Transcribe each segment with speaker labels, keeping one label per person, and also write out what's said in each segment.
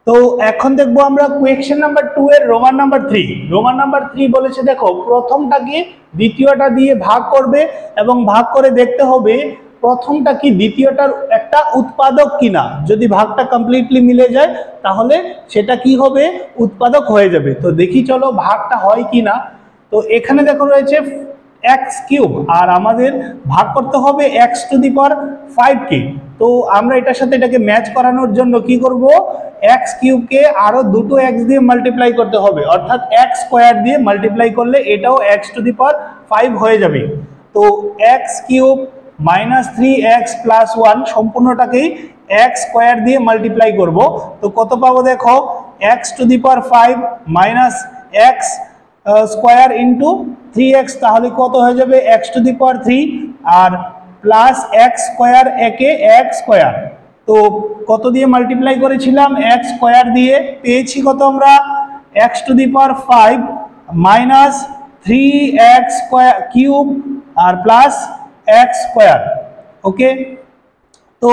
Speaker 1: তো এখন দেখবো আমরা কোয়েশ্চেন নাম্বার 2 এর রোমান নাম্বার 3। রোমান নাম্বার 3 বলেছে দেখো প্রথমটাকে দ্বিতীয়টা দিয়ে ভাগ করবে এবং ভাগ করে দেখতে হবে প্রথমটা কি দ্বিতীয়টার একটা উৎপাদক কিনা। যদি ভাগটা কমপ্লিটলি মিলে যায় তাহলে সেটা কি হবে, উৎপাদক হয়ে যাবে। তো দেখি চলো ভাগটা হয় কিনা। তো এখানে দেখো রয়েছে এক্স কিউব আর আমাদের ভাগ করতে হবে এক্স টু দি পাওয়ার 5 কে। তো আমরা এটার সাথে এটাকে ম্যাচ করানোর জন্য কি করব, এক্স কিউবকে আরো দুটো এক্স দিয়ে মাল্টিপ্লাই করতে হবে, অর্থাৎ এক্স স্কোয়ার দিয়ে মাল্টিপ্লাই করলে এটাও এক্স টু দি পাওয়ার 5 হয়ে যাবে। তো X cube minus 3x plus 1 সম্পূর্ণটাকেই এক্স স্কোয়ার দিয়ে মাল্টিপ্লাই করব। তো কত পাবো দেখো, X to the power 5 minus X square into 3x, তাহলে কত হয়ে যাবে এক্স টু দি পাওয়ার 3 আর প্লাস এক্স স্কোয়ার একে এক্স স্কোয়ার। তো কত দিয়ে মাল্টিপ্লাই করেছিলাম, এক্স স্কোয়ার দিয়ে, পেয়েছি কত আমরা X to the power 5 minus 3x square cube আর প্লাস এক্স স্কোয়ার। ওকে, তো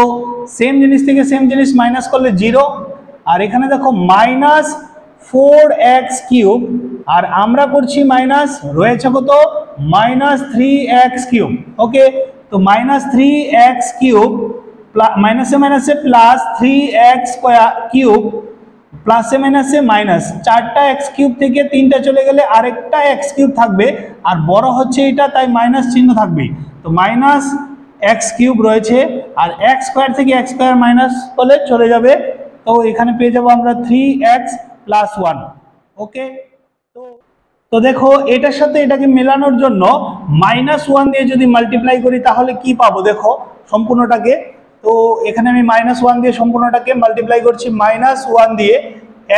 Speaker 1: সেম জিনিস থেকে সেম জিনিস মাইনাস করলে 0, আর এখানে দেখো মাইনাস 4x কিউব আর আমরা করছি মাইনাস, রয়েছে কত মাইনাস 3x কিউব। ওকে, তো মাইনাস 3x কিউব মাইনাসে মাইনাসে প্লাস 3x স্কোয়ার কিউব প্লাসে মাইনাসে মাইনাস, 4টা x কিউব থেকে 3টা চলে গেলে আরেকটা x কিউব থাকবে আর বড় হচ্ছে এটা, তাই মাইনাস চিহ্ন থাকবে। তো মাইনাস x কিউব রয়েছে আর x স্কোয়ার থেকে x স্কোয়ার মাইনাস করলে চলে যাবে। তো এখানে পেয়ে যাবো আমরা 3x প্লাস 1। ওকে, তো দেখো এটার সাথে এটাকে মেলানোর জন্য মাইনাস 1 দিয়ে যদি মাল্টিপ্লাই করি তাহলে কি পাবো দেখো সম্পূর্ণটাকে। তো এখানে আমি মাইনাস 1 দিয়ে সম্পূর্ণটাকে মাল্টিপ্লাই করছি, মাইনাস 1 দিয়ে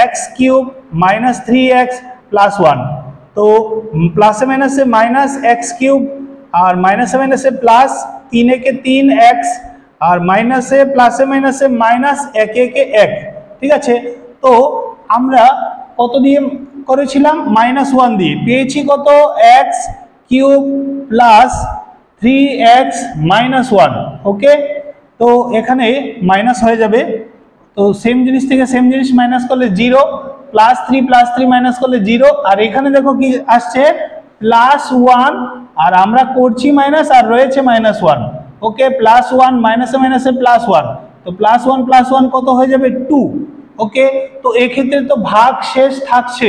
Speaker 1: x cube minus 3x plus 1। তো প্লাসে মাইনাসে মাইনাস এক্স কিউব আর মাইনাসে মাইনাসে প্লাস 3 একে 3x আর মাইনাসে প্লাসে মাইনাসে মাইনাস 1 একে 1। ঠিক আছে, তো আমরা কত দিয়ে করেছিলাম, মাইনাস 1 দিয়ে, পেয়েছি কত x cube plus 3x minus 1। ওকে, তো এখানে মাইনাস হয়ে যাবে। তো সেম জিনিস থেকে সেম জিনিস মাইনাস করলে 0, প্লাস 3 মাইনাস করলে 0, আর এখানে দেখো কি আসছে প্লাস 1 আর আমরা করছি মাইনাস আর রয়েছে মাইনাস 1। ওকে, প্লাস 1 মাইনাসে মাইনাসে প্লাস 1, তো প্লাস 1 কত হয়ে যাবে 2। ওকে, তো এক্ষেত্রে তো ভাগ শেষ থাকছে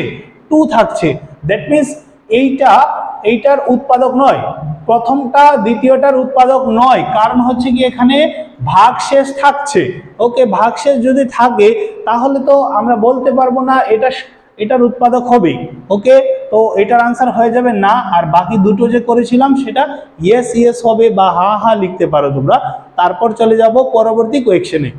Speaker 1: 2 থাকছে, দ্যাট মিনস এইটার উৎপাদক নয়, প্রথমটা দ্বিতীয়টার উৎপাদক নয়, কারণ হচ্ছে কি এখানে ভাগশেষ থাকছে। ওকে, ভাগশেষ যদি থাকে তাহলে তো আমরা বলতে পারবো না এটার উৎপাদক হবে। ওকে, তো এটার আনসার হয়ে যাবে না, আর বাকি দুটো যে করেছিলাম সেটা ইয়েস ইয়েস হবে বা হা হা লিখতে পারো তোমরা। তারপর চলে যাব পরবর্তী কোয়েশ্চেনে।